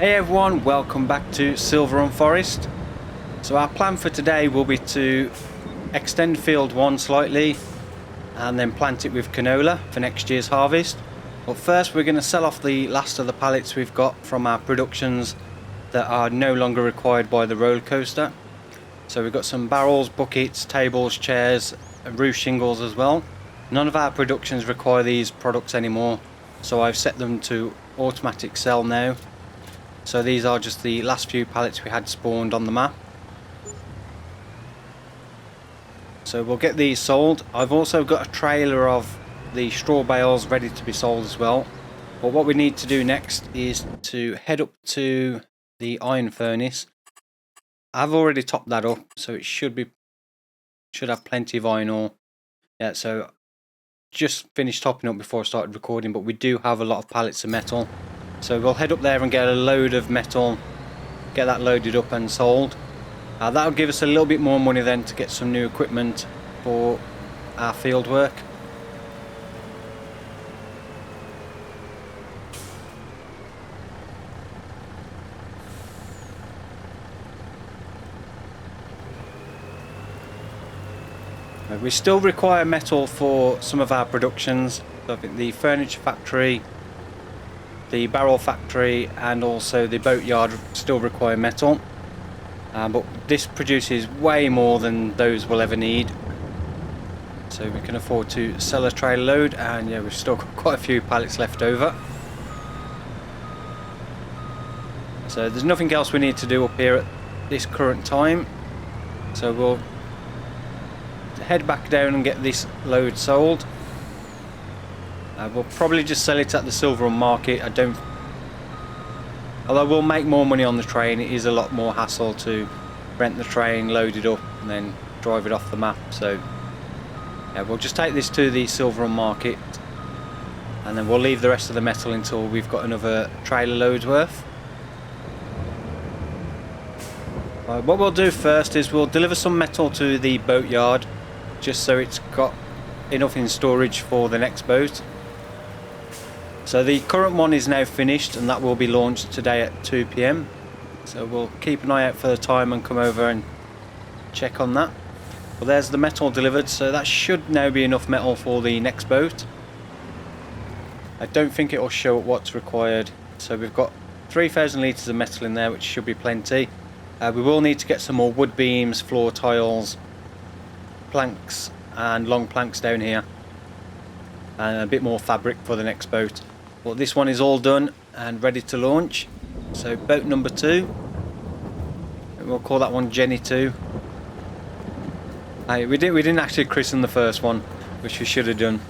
Hey everyone, welcome back to Silverrun Forest. So our plan for today will be to extend field 1 slightly and then plant it with canola for next year's harvest. But first we're going to sell off the last of the pallets we've got from our productions that are no longer required by the roller coaster. So we've got some barrels, buckets, tables, chairs, and roof shingles as well. None of our productions require these products anymore, so I've set them to automatic sell now. So these are just the last few pallets we had spawned on the map. So we'll get these sold. I've also got a trailer of the straw bales ready to be sold as well. But what we need to do next is to head up to the iron furnace. I've already topped that up, so it should have plenty of iron ore. Yeah, so just finished topping up before I started recording, but we do have a lot of pallets of metal. So we'll head up there and get a load of metal, get that loaded up and sold. That'll give us a little bit more money then to get some new equipment for our field work. We still require metal for some of our productions. So I think the furniture factory, the barrel factory and also the boatyard still require metal, but this produces way more than those will ever need, so we can afford to sell a trailer load. And yeah, we've still got quite a few pallets left over, so there's nothing else we need to do up here at this current time. So we'll head back down and get this load sold. We'll probably just sell it at the Silverrun market. Although we'll make more money on the train, it is a lot more hassle to rent the train, load it up and then drive it off the map. So yeah, we'll just take this to the Silverrun market and then we'll leave the rest of the metal until we've got another trailer load worth. What we'll do first is we'll deliver some metal to the boatyard, just so it's got enough in storage for the next boat. So the current one is now finished and that will be launched today at 2 PM. So we'll keep an eye out for the time and come over and check on that. Well, there's the metal delivered, so that should now be enough metal for the next boat. I don't think it will show what's required. So we've got 3,000 litres of metal in there, which should be plenty. We will need to get some more wood beams, floor tiles, planks and long planks down here, and a bit more fabric for the next boat. Well, this one is all done and ready to launch. So boat number 2, we'll call that one Jenny 2. We didn't actually christen the first one, which we should have done.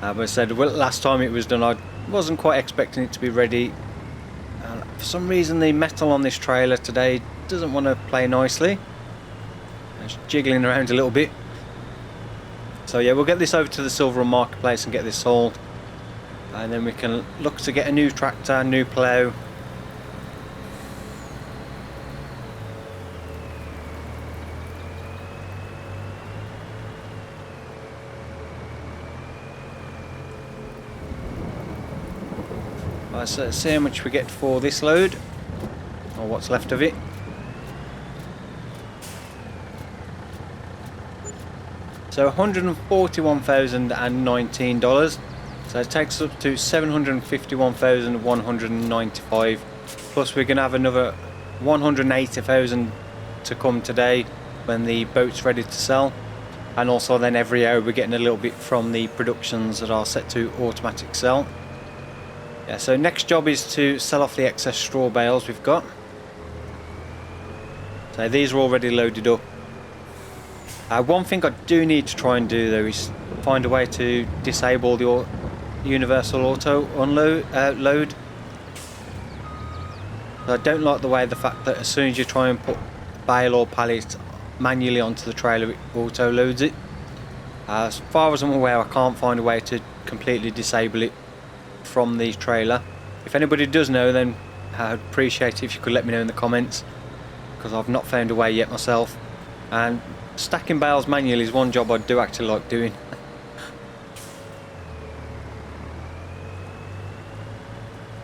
But I said, well, last time it was done I wasn't quite expecting it to be ready. For some reason the metal on this trailer today doesn't want to play nicely. It's jiggling around a little bit. So yeah, we'll get this over to the Silverrun marketplace and get this sold, and then we can look to get a new tractor, new plow. Right, so let's see how much we get for this load, or what's left of it. So $141,019, so it takes us up to $751,195, plus we're going to have another $180,000 to come today when the boat's ready to sell, and also then every hour we're getting a little bit from the productions that are set to automatic sell. Yeah, so next job is to sell off the excess straw bales we've got. So these are already loaded up. One thing I do need to try and do though is find a way to disable the universal auto load. I don't like the fact that as soon as you try and put bale or pallet manually onto the trailer, it auto loads it. As far as I'm aware, I can't find a way to completely disable it from the trailer. If anybody does know, then I'd appreciate it if you could let me know in the comments, because I've not found a way yet myself. And stacking bales manually is one job I do actually like doing.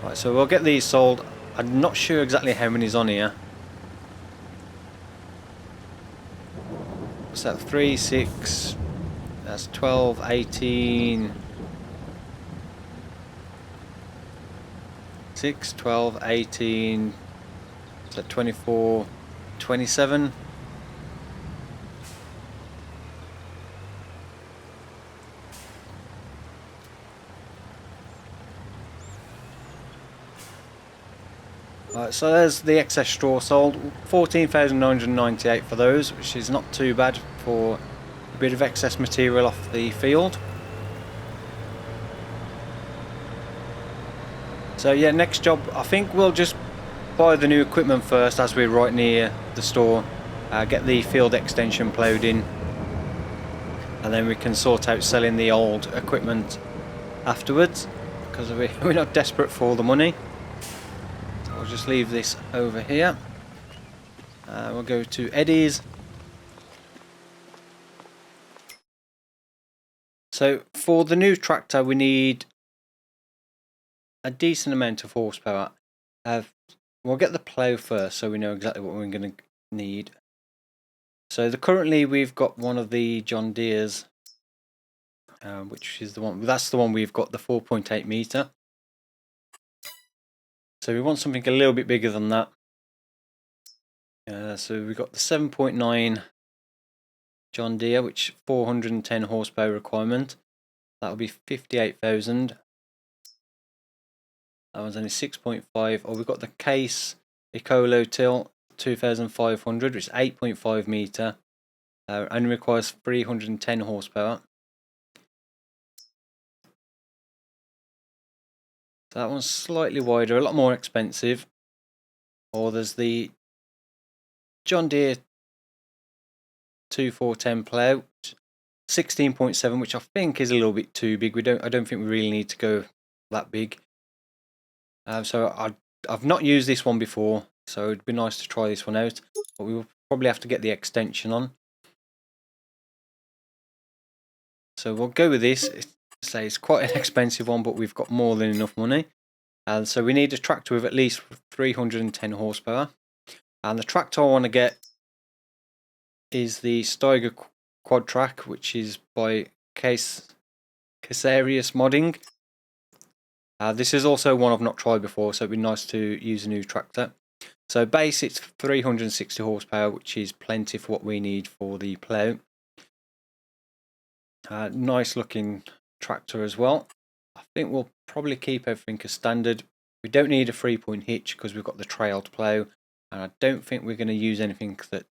Right, so we'll get these sold. I'm not sure exactly how many's on here. What's that? 3, 6, that's 12, 18, 6, 12, 18, so 24, 27. Right, so there's the excess straw sold, 14,998 for those, which is not too bad for a bit of excess material off the field. So yeah, next job, I think we'll just buy the new equipment first as we're right near the store, get the field extension ploughed in, and then we can sort out selling the old equipment afterwards, because we're not desperate for all the money. I'll just leave this over here. We'll go to Eddie's. So for the new tractor we need a decent amount of horsepower. We'll get the plough first so we know exactly what we're going to need. So currently we've got one of the John Deere's, which is the one, that's the one we've got, the 4.8 meter. So we want something a little bit bigger than that. So we've got the 7.9 John Deere, which 410 horsepower requirement. That'll be 58,000. That one's only 6.5. Or we've got the Case Ecolo Till 2,500, which is 8.5 meter. Only requires 310 horsepower. So that one's slightly wider, a lot more expensive. Or there's the John Deere 2410 plough, 16.7, which I think is a little bit too big. I don't think we really need to go that big. So I've not used this one before, so it'd be nice to try this one out. But we will probably have to get the extension on. So we'll go with this. It's quite an expensive one, but we've got more than enough money. And so we need a tractor with at least 310 horsepower. And the tractor I want to get is the Steiger Quad Track, which is by Casarius Modding. This is also one I've not tried before, so it'd be nice to use a new tractor. So base, it's 360 horsepower, which is plenty for what we need for the plough. Nice looking tractor as well. I think we'll probably keep everything as standard. We don't need a 3-point hitch because we've got the trailed plough, and I don't think we're going to use anything that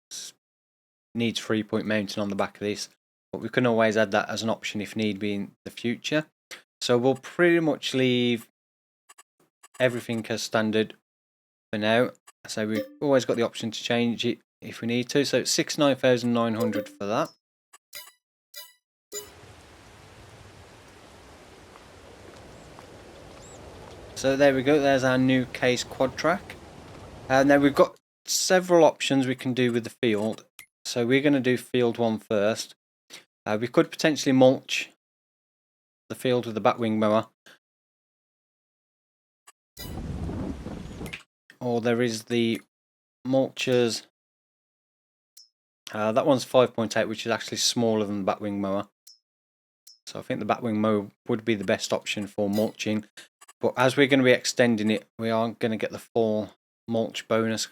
needs 3-point mounting on the back of this, but we can always add that as an option if need be in the future. So we'll pretty much leave everything as standard for now. So we've always got the option to change it if we need to. So it's 69,900 for that. So there we go, there's our new Case Quad Track. And then we've got several options we can do with the field. So we're going to do field 1 first. We could potentially mulch the field with the batwing mower. Or there is the mulchers. That one's 5.8, which is actually smaller than the batwing mower. So I think the batwing mower would be the best option for mulching. But as we're going to be extending it, we aren't going to get the full mulch bonus.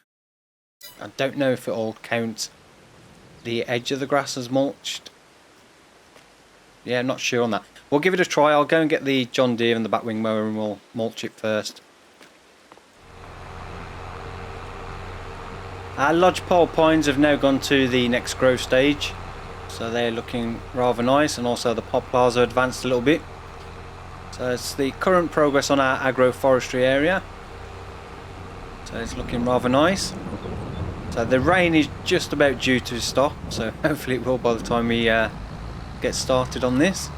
I don't know if it'll count the edge of the grass as mulched. Yeah, I'm not sure on that. We'll give it a try. I'll go and get the John Deere and the batwing mower and we'll mulch it first. Our lodgepole pines have now gone to the next growth stage. So they're looking rather nice, and also the poplars are advanced a little bit. So it's the current progress on our agroforestry area. So it's looking rather nice. So the rain is just about due to stop, so hopefully it will by the time we get started on this.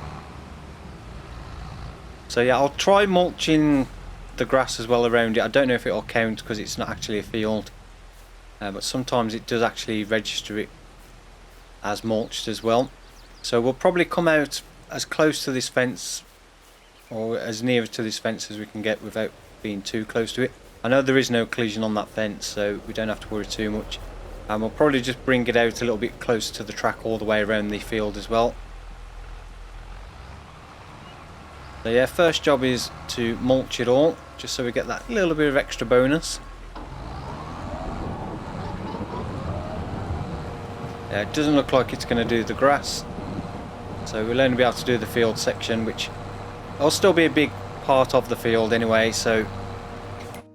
So yeah, I'll try mulching the grass as well around it. I don't know if it'll count because it's not actually a field, but sometimes it does actually register it as mulched as well. So we'll probably come out as close to this fence or as near to this fence as we can get without being too close to it. I know there is no collision on that fence, so we don't have to worry too much. And we'll probably just bring it out a little bit closer to the track all the way around the field as well. So yeah, first job is to mulch it all, just so we get that little bit of extra bonus. Yeah, it doesn't look like it's going to do the grass, so we'll only be able to do the field section, which will still be a big part of the field anyway. So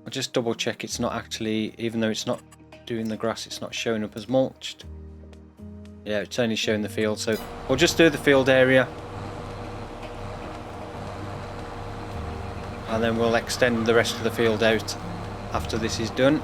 I'll just double check it's not actually, even though it's not doing the grass, it's not showing up as mulched. Yeah, it's only showing the field, so we'll just do the field area. And then we'll extend the rest of the field out after this is done.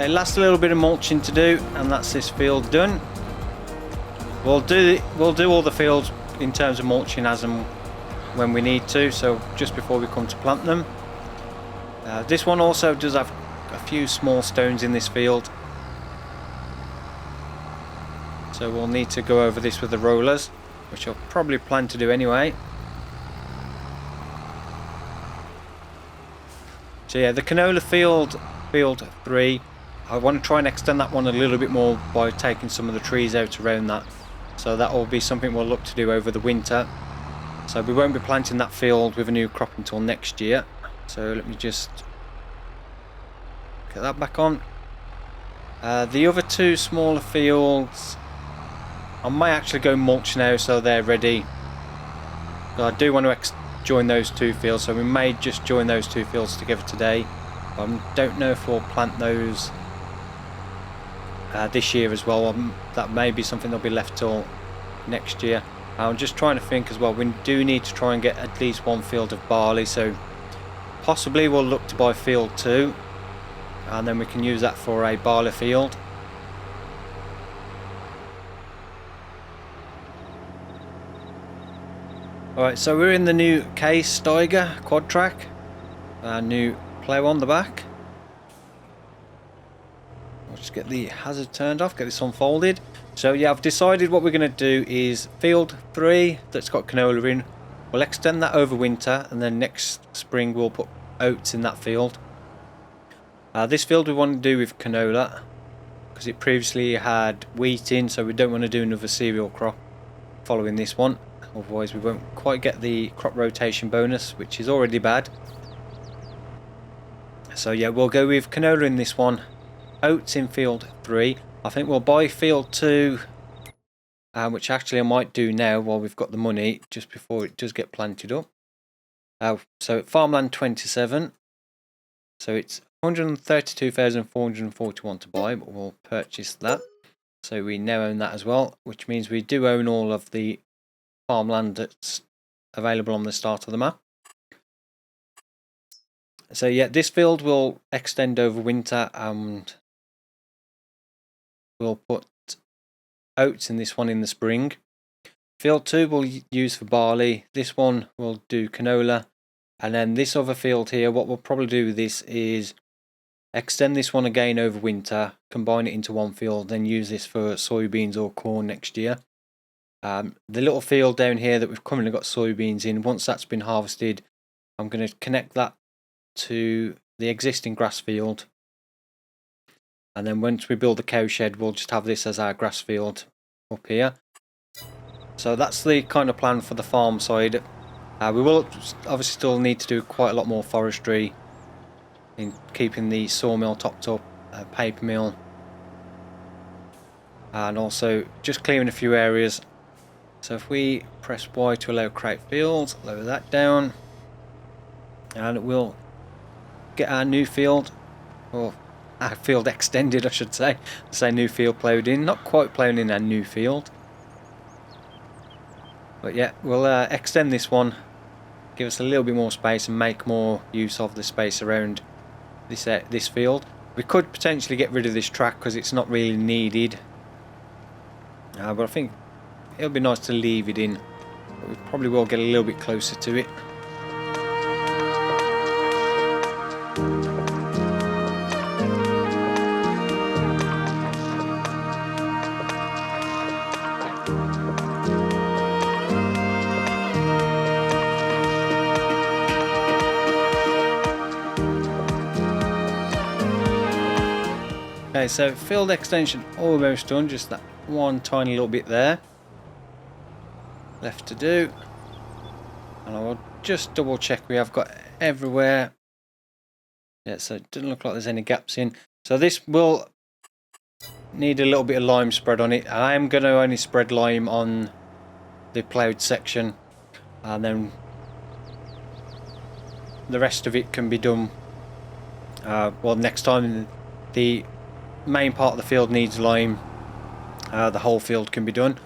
Last little bit of mulching to do, and that's this field done. We'll do all the fields in terms of mulching as and when we need to, so just before we come to plant them. This one also does have a few small stones in this field, so we'll need to go over this with the rollers, which I'll probably plan to do anyway. So yeah, the canola field 3, I want to try and extend that one a little bit more by taking some of the trees out around that. So that will be something we'll look to do over the winter. So we won't be planting that field with a new crop until next year. So let me just get that back on. The other 2 smaller fields, I might actually go mulch now so they're ready. But I do want to join those 2 fields, so we may just join those 2 fields together today. I don't know if we'll plant those this year as well. That may be something that'll be left till next year. I'm just trying to think as well, we do need to try and get at least 1 field of barley, so possibly we'll look to buy field 2 and then we can use that for a barley field. Alright, so we're in the new Case Steiger quad track, new plow on the back. I'll just get the hazard turned off, get this unfolded. So yeah, I've decided what we're going to do is field 3 that's got canola in, we'll extend that over winter, and then next spring we'll put oats in that field. This field we want to do with canola because it previously had wheat in, so we don't want to do another cereal crop following this one, otherwise we won't quite get the crop rotation bonus, which is already bad. So yeah, we'll go with canola in this one, oats in field 3. I think we'll buy field 2, which actually I might do now while we've got the money, just before it does get planted up. So farmland 27, so it's 132,441 to buy, but we'll purchase that. So we now own that as well, which means we do own all of the farmland that's available on the start of the map. So yeah, this field will extend over winter, and we'll put oats in this one in the spring. Field 2 we'll use for barley, this one we'll do canola, and then this other field here, what we'll probably do with this is extend this one again over winter, combine it into 1 field, then use this for soybeans or corn next year. The little field down here that we've currently got soybeans in, once that's been harvested, I'm going to connect that to the existing grass field, and then once we build the cow shed, we'll just have this as our grass field up here. So that's the kind of plan for the farm side. We will obviously still need to do quite a lot more forestry in keeping the sawmill topped up, paper mill, and also just clearing a few areas. So if we press Y to allow create fields, lower that down, and we'll get our new field, or our field extended I should say. New field plowed in, not quite plowing in our new field. But yeah, we'll extend this one, give us a little bit more space and make more use of the space around this field. We could potentially get rid of this track because it's not really needed. But I think it'll be nice to leave it in. But we probably will get a little bit closer to it. Okay, so field extension almost done, just that one tiny little bit there left to do. And I will just double check we have got everywhere. Yeah, so it doesn't look like there's any gaps in. So this will need a little bit of lime spread on it. I am going to only spread lime on the ploughed section, and then the rest of it can be done well next time. The main part of the field needs lime, the whole field can be done.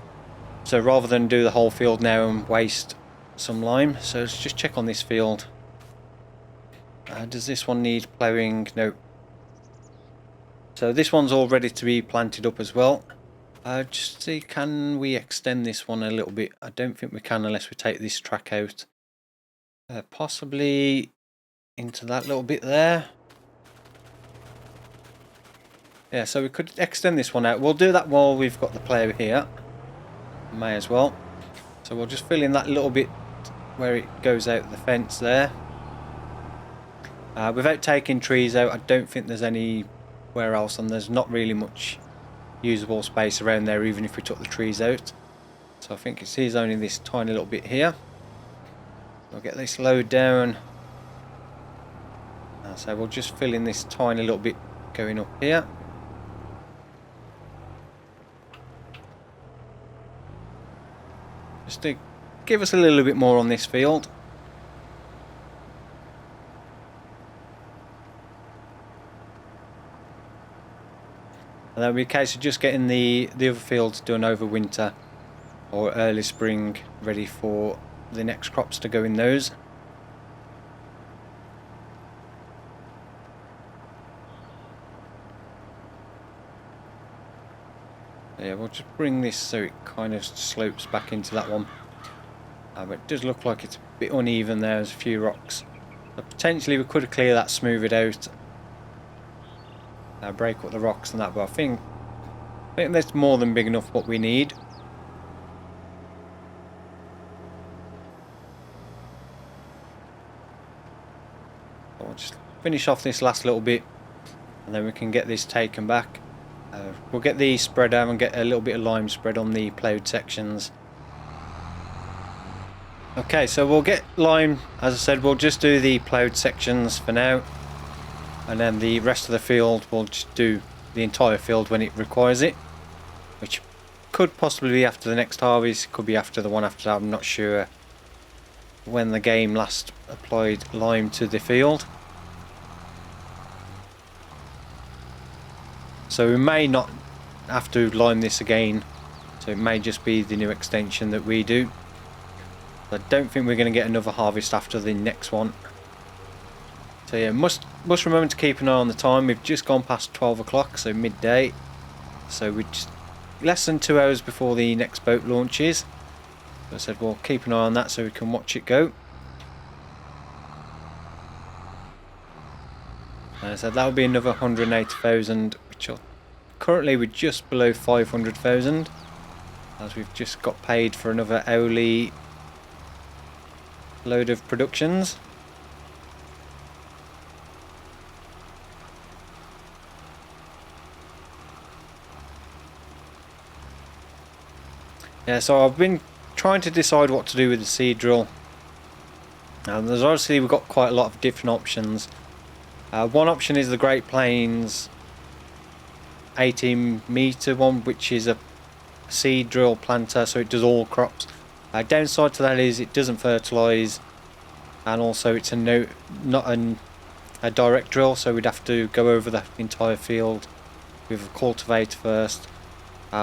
So rather than do the whole field now and waste some lime, so let's just check on this field. Does this one need ploughing? No. So this one's all ready to be planted up as well. Just see, can we extend this one a little bit? I don't think we can unless we take this track out. Possibly into that little bit there. Yeah, so we could extend this one out. We'll do that while we've got the plough here. May as well. So we'll just fill in that little bit where it goes out the fence there. Without taking trees out, I don't think there's anywhere else, and there's not really much usable space around there even if we took the trees out. So I think it's only this tiny little bit here. We'll get this lowered down. So we'll just fill in this tiny little bit going up here. Just to give us a little bit more on this field. And that'll be a case of just getting the other fields done over winter or early spring, ready for the next crops to go in those. Yeah, we'll just bring this so it kind of slopes back into that one. But it does look like it's a bit uneven there, there's a few rocks. So potentially we could clear that, smooth it out, break up the rocks and that, but I think that's more than big enough what we need. So we'll just finish off this last little bit and then we can get this taken back. We'll get these spread out and get a little bit of lime spread on the ploughed sections. Okay, so we'll get lime, as I said, we'll just do the ploughed sections for now, and then the rest of the field we'll just do the entire field when it requires it, which could possibly be after the next harvest, could be after the one after that. I'm not sure when the game last applied lime to the field. So we may not have to lime this again, so it may just be the new extension that we do. I don't think we're going to get another harvest after the next one. So yeah, must remember to keep an eye on the time. We've just gone past 12 o'clock, so midday. So we're just less than 2 hours before the next boat launches. So I said we'll keep an eye on that so we can watch it go. So that'll be another 180,000, which are currently we're just below 500,000, as we've just got paid for another hourly load of productions. Yeah, so I've been trying to decide what to do with the seed drill. There's obviously, we've got quite a lot of different options. One option is the Great Plains 18-meter one, which is a seed drill planter, so it does all crops. Downside to that is it doesn't fertilise, and also it's not a direct drill, so we'd have to go over the entire field with a cultivator first.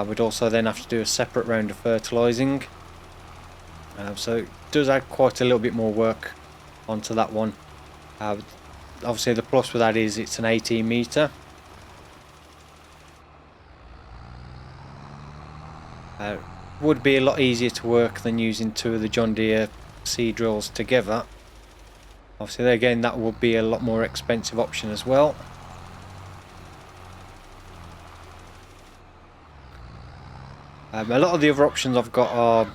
We'd also then have to do a separate round of fertilising, so it does add quite a little bit more work onto that one. Obviously the plus with that is it's an 18-meter. Would be a lot easier to work than using two of the John Deere seed drills together. Obviously again, that would be a lot more expensive option as well. A lot of the other options I've got are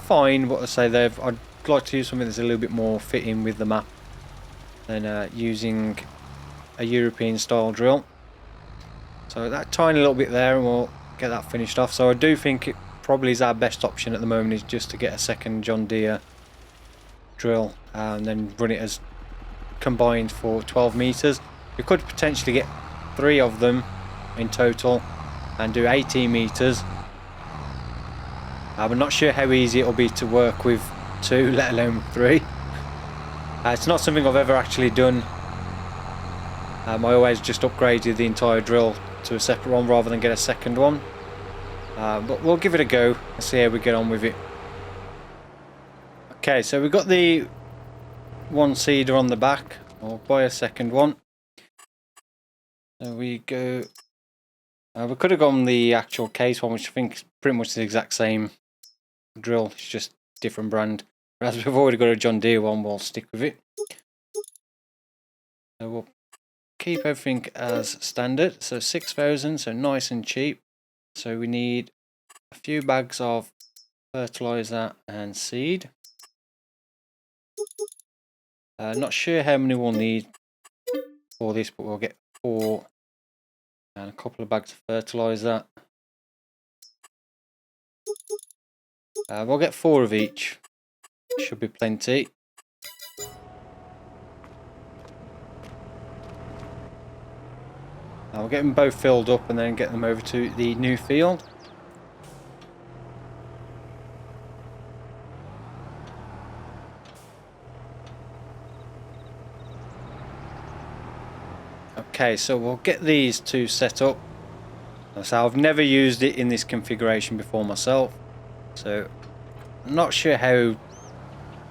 fine, but I say I'd like to use something that's a little bit more fitting with the map than using a European style drill. So that tiny little bit there, and we'll get that finished off. So I do think it probably is our best option at the moment, is just to get a second John Deere drill and then run it as combined for 12 meters. We could potentially get 3 of them in total and do 18 meters. I'm not sure how easy it'll be to work with 2, let alone 3. It's not something I've ever actually done. I always just upgraded the entire drill to a separate one rather than get a second one. But we'll give it a go and see how we get on with it. Okay, so we've got the one seeder on the back. I'll buy a second one. There we go. We could have gone the actual case one, which I think is pretty much the exact same drill. It's just different brand. But as we've already got a John Deere one, we'll stick with it. So we'll keep everything as standard. So 6,000, so nice and cheap. So we need a few bags of fertilizer and seed. Not sure how many we'll need for this, but we'll get 4 and a couple of bags of fertilizer. We'll get 4 of each. Should be plenty. We'll get them both filled up and then get them over to the new field. Okay, so we'll get these 2 set up. So I've never used it in this configuration before myself, so I'm not sure how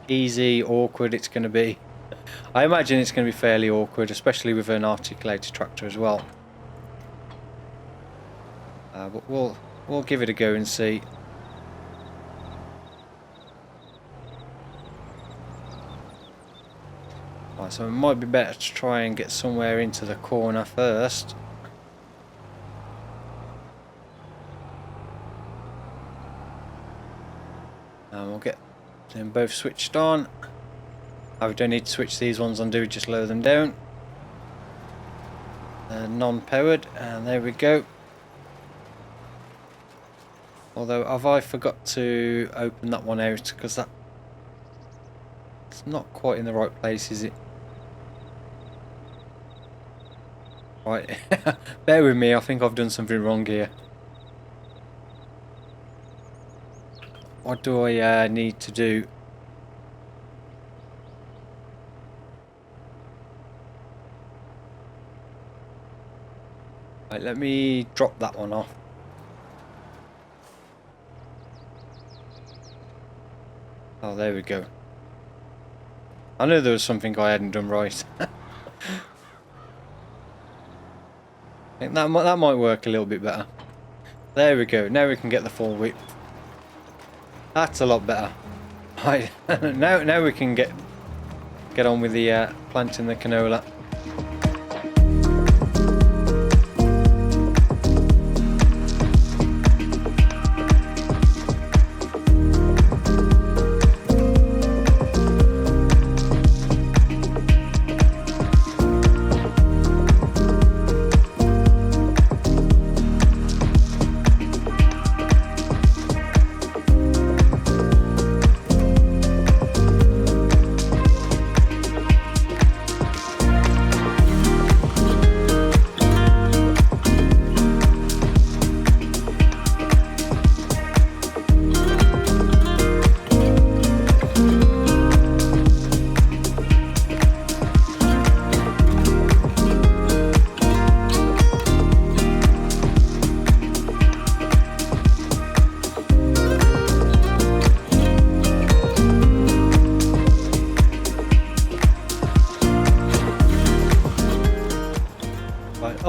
easy, awkward it's going to be. I imagine it's going to be fairly awkward, especially with an articulated tractor as well. But we'll give it a go and see. Right, so it might be better to try and get somewhere into the corner first. And we'll get them both switched on. We don't need to switch these ones on, do we just lower them down. Non-powered, and there we go. Although, have I forgot to open that one out, because it's not quite in the right place, is it? Right, bear with me, I think I've done something wrong here. What do I need to do? Right, let me drop that one off. Oh, there we go. I knew there was something I hadn't done right. I think that might work a little bit better. There we go. Now we can get the full width. That's a lot better. Right. now we can get on with the planting the canola.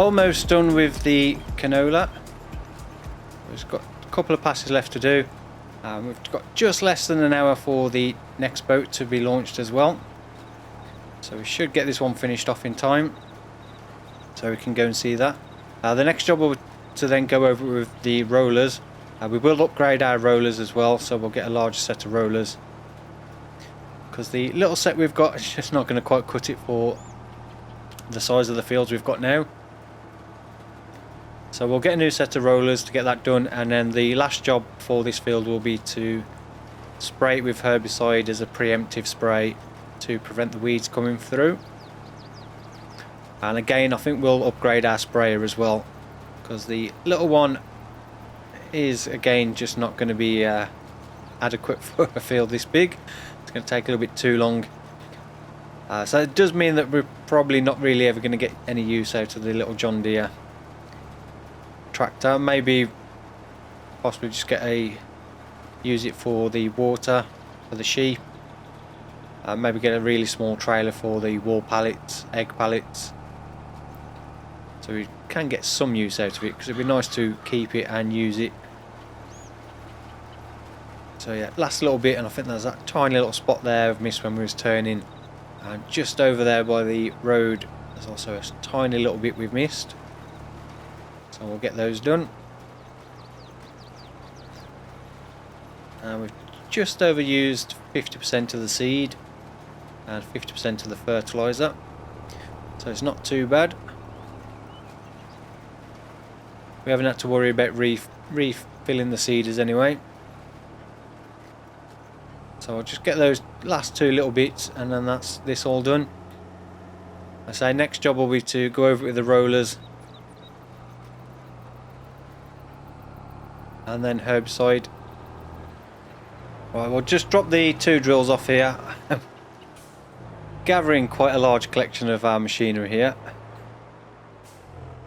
almost done with the canola. We've got a couple of passes left to do. We've got just less than an hour for the next boat to be launched as well. So we should get this one finished off in time. So we can go and see that. The next job will be to then go over with the rollers. We will upgrade our rollers as well, so we'll get a larger set of rollers. Because the little set we've got is just not going to quite cut it for the size of the fields we've got now. So we'll get a new set of rollers to get that done, and then the last job for this field will be to spray it with herbicide as a preemptive spray to prevent the weeds coming through. And again, I think we'll upgrade our sprayer as well, because the little one is again just not going to be adequate for a field this big. It's going to take a little bit too long. So it does mean that we're probably not really ever going to get any use out of the little John Deere tractor. Maybe possibly just use it for the water for the sheep. Maybe get a really small trailer for the wool pallets, egg pallets. So we can get some use out of it, because it'd be nice to keep it and use it. So yeah, last little bit, and I think there's that tiny little spot there of mist when we was turning. And just over there by the road, there's also a tiny little bit we've missed. So we'll get those done. And we've just overused 50% of the seed and 50% of the fertilizer. So it's not too bad. We haven't had to worry about refilling the seeders anyway. So I'll just get those last two little bits, and then that's this all done. I say next job will be to go over it with the rollers, and then herbicide. Right, we'll just drop the two drills off here. Gathering quite a large collection of our machinery here.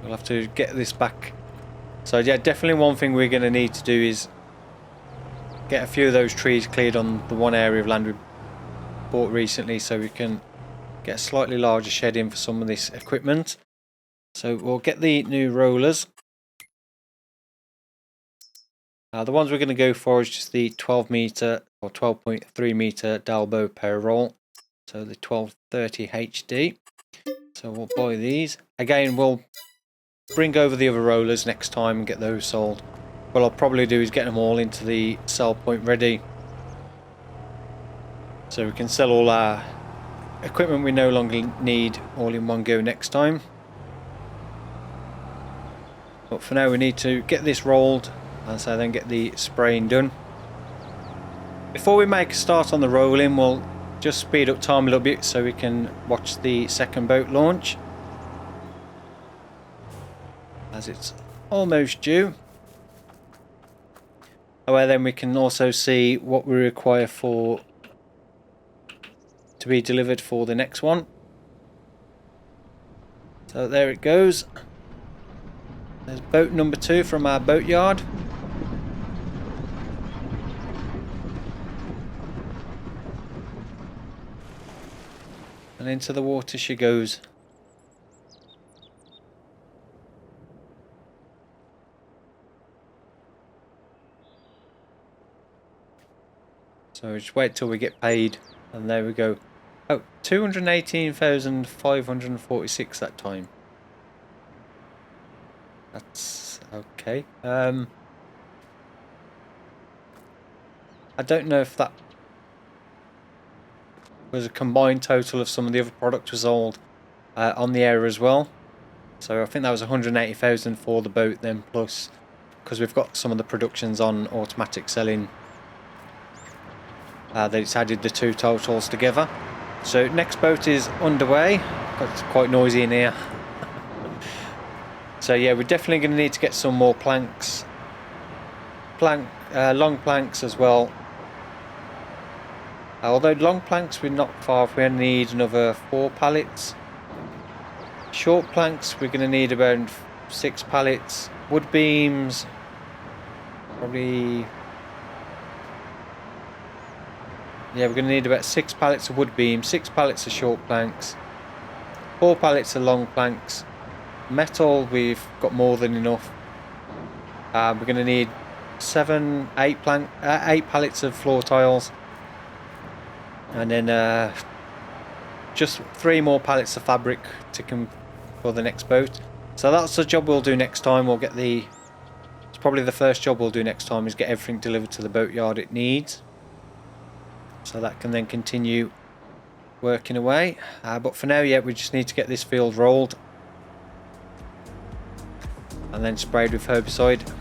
We'll have to get this back. So yeah, definitely one thing we're going to need to do is get a few of those trees cleared on the one area of land we bought recently, so we can get a slightly larger shed in for some of this equipment. So we'll get the new rollers. The ones we're going to go for is just the 12 meter or 12.3 meter Dalbo power roll, so the 1230 HD. So we'll buy these. Again, we'll bring over the other rollers next time and get those sold. What I'll probably do is get them all into the sell point ready, so we can sell all our equipment we no longer need all in one go next time. But for now we need to get this rolled, and so then get the spraying done. Before we make a start on the rolling, we'll just speed up time a little bit so we can watch the second boat launch, as it's almost due. Where then we can also see what we require to be delivered for the next one. So there it goes. There's boat number 2 from our Boatyard. And into the water she goes. So just wait till we get paid, and there we go. Oh, 218,546 that time. That's okay. I don't know if that was a combined total of some of the other products we sold on the air as well. So I think that was 180,000 for the boat then, plus, because we've got some of the productions on automatic selling. That it's added the two totals together. So next boat is underway. It's quite noisy in here. So yeah, we're definitely going to need to get some more planks, long planks as well. Although long planks we're not far off, we only need another 4 pallets. Short planks we're going to need about 6 pallets. Wood beams probably. Yeah, we're going to need about 6 pallets of wood beam, 6 pallets of short planks, 4 pallets of long planks, Metal, we've got more than enough. We're going to need 8 pallets of floor tiles, and then just 3 more pallets of fabric to come for the next boat. So that's the job we'll do next time. We'll get the... It's probably the first job we'll do next time, is get everything delivered to the boatyard it needs. So that can then continue working away. But for now, yeah, we just need to get this field rolled and then sprayed with herbicide.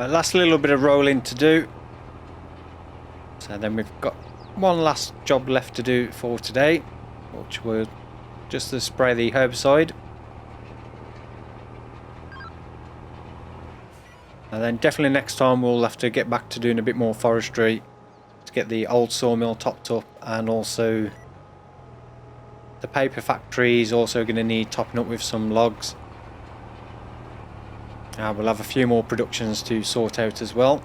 Last little bit of rolling to do, so then we've got one last job left to do for today, which will just to spray the herbicide, and then definitely next time we'll have to get back to doing a bit more forestry to get the old sawmill topped up, and also the paper factory is also going to need topping up with some logs. We'll have a few more productions to sort out as well.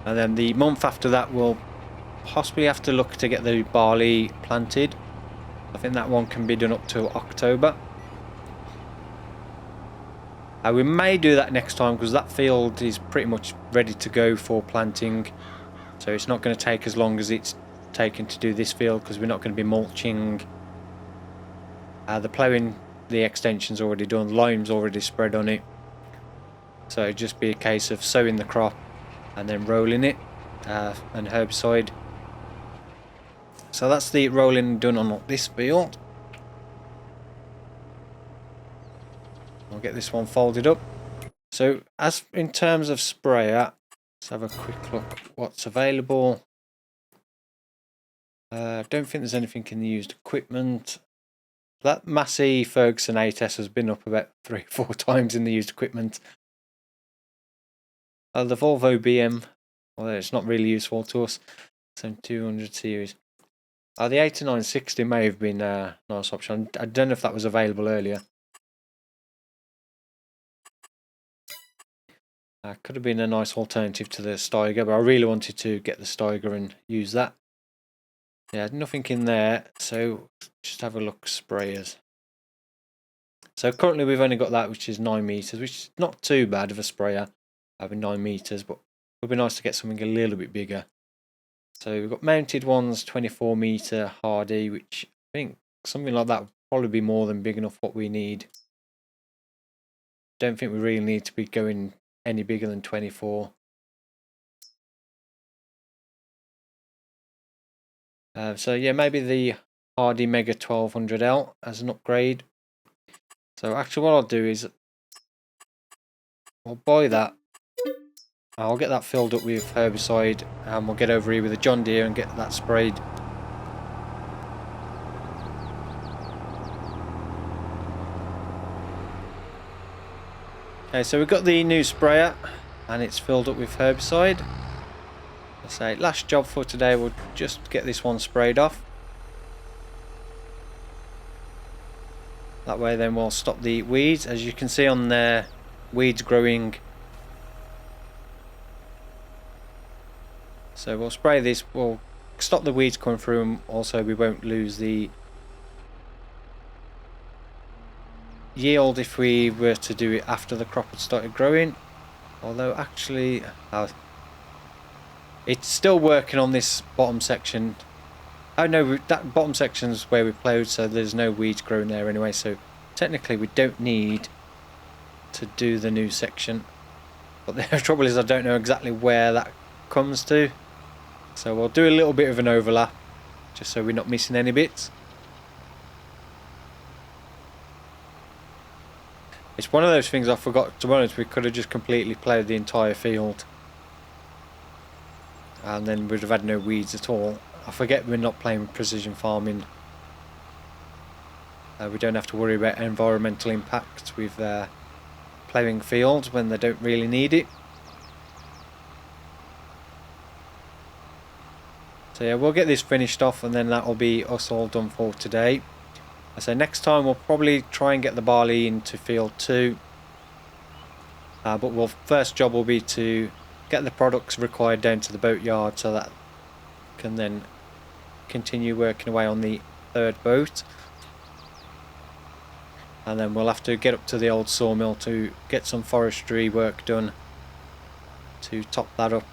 And then the month after that we'll possibly have to look to get the barley planted. I think that one can be done up to October. We may do that next time because that field is pretty much ready to go for planting. So it's not going to take as long as it's taken to do this field, because we're not going to be mulching. The ploughing, the extension's already done, lime's already spread on it, so it'd just be a case of sowing the crop and then rolling it, and herbicide. So that's the rolling done on this field. I'll get this one folded up. So as in terms of sprayer, let's have a quick look what's available. Don't think there's anything in the used equipment. That Massey Ferguson 8S has been up about 3 or 4 times in the used equipment. The Volvo BM, although it's not really useful to us, 7200 series. The 8960 may have been a nice option. I don't know if that was available earlier. Could have been a nice alternative to the Steiger, but I really wanted to get the Steiger and use that. Yeah, nothing in there, so just have a look. Sprayers. So currently we've only got that, which is 9 meters, which is not too bad of a sprayer, having 9 meters, but it would be nice to get something a little bit bigger. So we've got mounted ones, 24 meter Hardy, which I think something like that would probably be more than big enough what we need. Don't think we really need to be going any bigger than 24. So yeah, maybe the Hardy Mega 1200L as an upgrade. So actually what I'll do is I'll buy that. I'll get that filled up with herbicide, and we'll get over here with a John Deere and get that sprayed. Okay, so we've got the new sprayer and it's filled up with herbicide. So last job for today, we'll just get this one sprayed off. That way then we'll stop the weeds. As you can see on there, weeds growing. So we'll spray this, we'll stop the weeds coming through, and also we won't lose the yield if we were to do it after the crop had started growing. Although actually, it's still working on this bottom section. Oh no, that bottom section's where we plowed, so there's no weeds growing there anyway, so technically we don't need to do the new section. But the trouble is I don't know exactly where that comes to, so we'll do a little bit of an overlap just so we're not missing any bits. It's one of those things I forgot, to be honest. We could have just completely ploughed the entire field and then we'd have had no weeds at all. I forget we're not playing with precision farming. We don't have to worry about environmental impact with ploughing fields when they don't really need it. So yeah, we'll get this finished off and then that'll be us all done for today. So next time we'll probably try and get the barley into field 2. But first job will be to get the products required down to the boatyard so that can then continue working away on the 3rd boat. And then we'll have to get up to the old sawmill to get some forestry work done to top that up.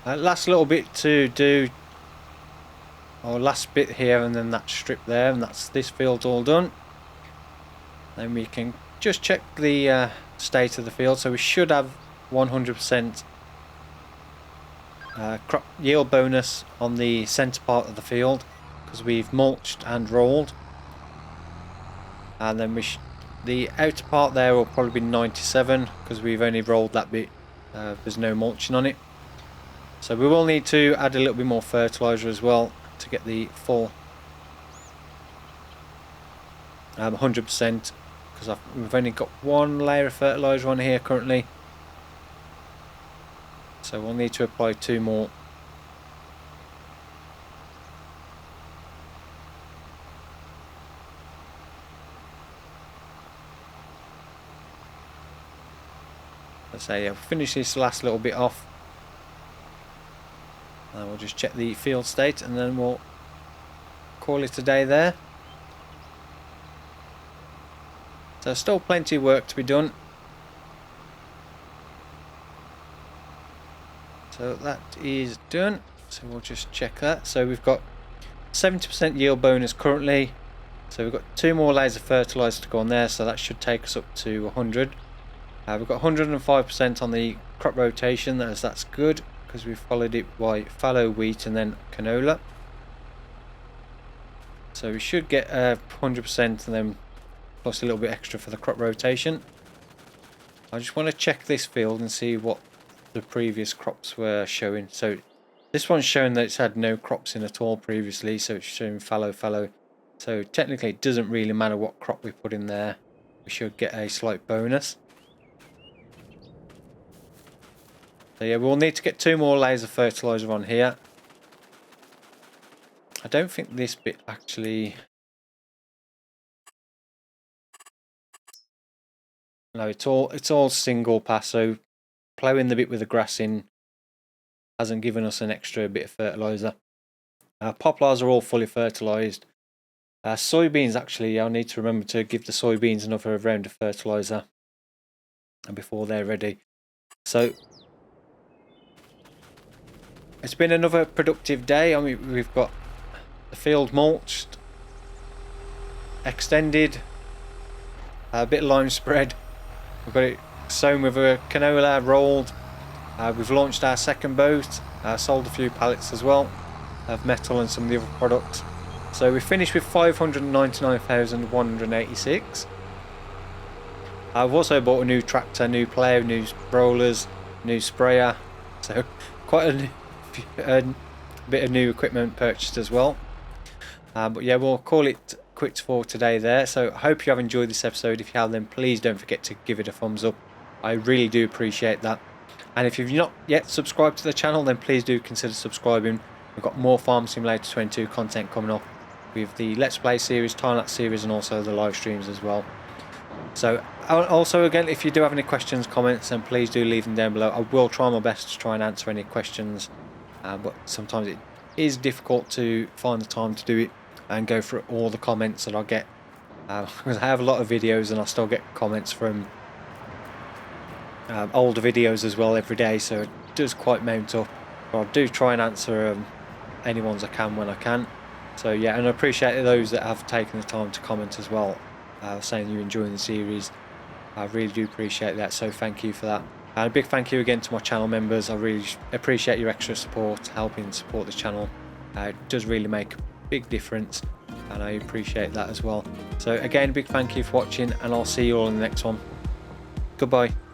Last little bit to do, or last bit here, and then that strip there, and that's this field all done. Then we can just check the state of the field. So we should have 100% crop yield bonus on the centre part of the field because we've mulched and rolled. And then the outer part there will probably be 97 because we've only rolled that bit. There's no mulching on it. So we will need to add a little bit more fertiliser as well to get the full 100%, because we've only got one layer of fertiliser on here currently. So we'll need to apply 2 more. Let's say yeah, we'll finish this last little bit off. We'll just check the field state and then we'll call it a day there. So still plenty of work to be done. So that is done. So we'll just check that. So we've got 70% yield bonus currently. So we've got 2 more layers of fertiliser to go on there. So that should take us up to 100. We've got 105% on the crop rotation. That's good, because we followed it by fallow wheat and then canola. So we should get 100% and then plus a little bit extra for the crop rotation. I just want to check this field and see what the previous crops were showing. So this one's showing that it's had no crops in at all previously, so it's showing fallow. So technically it doesn't really matter what crop we put in there. We should get a slight bonus. So yeah, we'll need to get 2 more layers of fertiliser on here. I don't think this bit actually... No, it's all single pass, so ploughing the bit with the grass in hasn't given us an extra bit of fertiliser. Poplars are all fully fertilised. Soybeans, actually, I'll need to remember to give the soybeans another round of fertiliser before they're ready. So it's been another productive day. I mean, we've got the field mulched, extended, a bit of lime spread. We've got it sown with a canola, rolled. We've launched our 2nd boat, sold a few pallets as well of metal and some of the other products. So we finished with 599,186. I've also bought a new tractor, new plough, new rollers, new sprayer. So quite a bit of new equipment purchased as well. But yeah, we'll call it quits for today there. So I hope you have enjoyed this episode. If you have, then please don't forget to give it a thumbs up. I really do appreciate that. And if you've not yet subscribed to the channel, then please do consider subscribing. We've got more Farm Simulator 22 content coming up with the Let's Play series, Timelapse series, and also the live streams as well. So also, again, if you do have any questions, comments, then please do leave them down below. I will try my best to try and answer any questions, but sometimes it is difficult to find the time to do it and go through all the comments that I get, because I have a lot of videos and I still get comments from older videos as well every day, so it does quite mount up. But I do try and answer any ones I can when I can. So yeah, and I appreciate those that have taken the time to comment as well, saying you're enjoying the series. I really do appreciate that, so thank you for that. And a big thank you again to my channel members. I really appreciate your extra support, helping support the channel. It does really make a big difference, and I appreciate that as well. So again, a big thank you for watching, and I'll see you all in the next one. Goodbye.